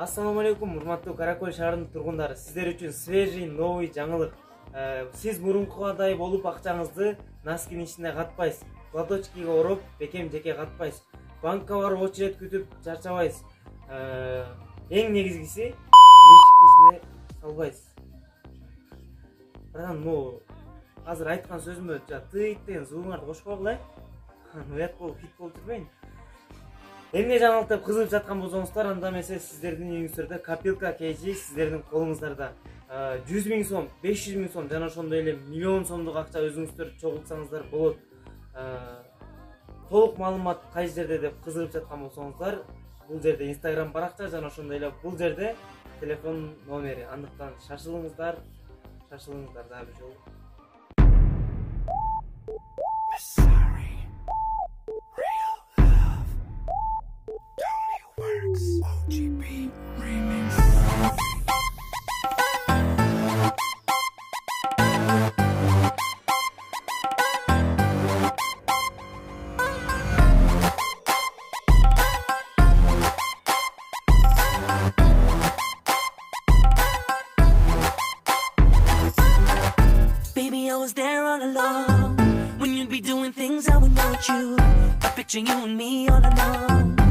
Ассаламу алейкум, урматтуу Каракөл шаарынын тургундары. Сиздер үчүн свежий, новый жаңылык. Сиз мурункудай болуп акчаңызды носкинин ичине катпайсыз. Платочкиге ороп, бекем жеке катпайсыз. Банкка барып очередь күтүп чарчабайсыз. Эң негизгиси лишиктин ичине салбайсыз. Бирок азыр айткан сөзүмө тыйт деген звугуңарды кошуп койгула. Уят болуп хит болуп жүрбөйүн. Эмне жаңылыктап кызыгып жаткан болсоңуздар, анда эмесе сиздердин үйүңүздөрдө копилка KG сиздердин колуңуздарда. 100 000 сом, 500 000 сом жана ошондой эле миллион сомдук акча өзүңүздөр чогултсаңыздар болот. Толук маалымат кайсы жерде деп кызыгып жаткан болсоңуздар, бул жерде Instagram баракча жана ошондой эле бул жерде телефон номери. Андыктан шашылыңыздар дагы бир жолу. OGB Remix. Baby, I was there all along when you'd be doing things I would want you. I picture you and me all alone.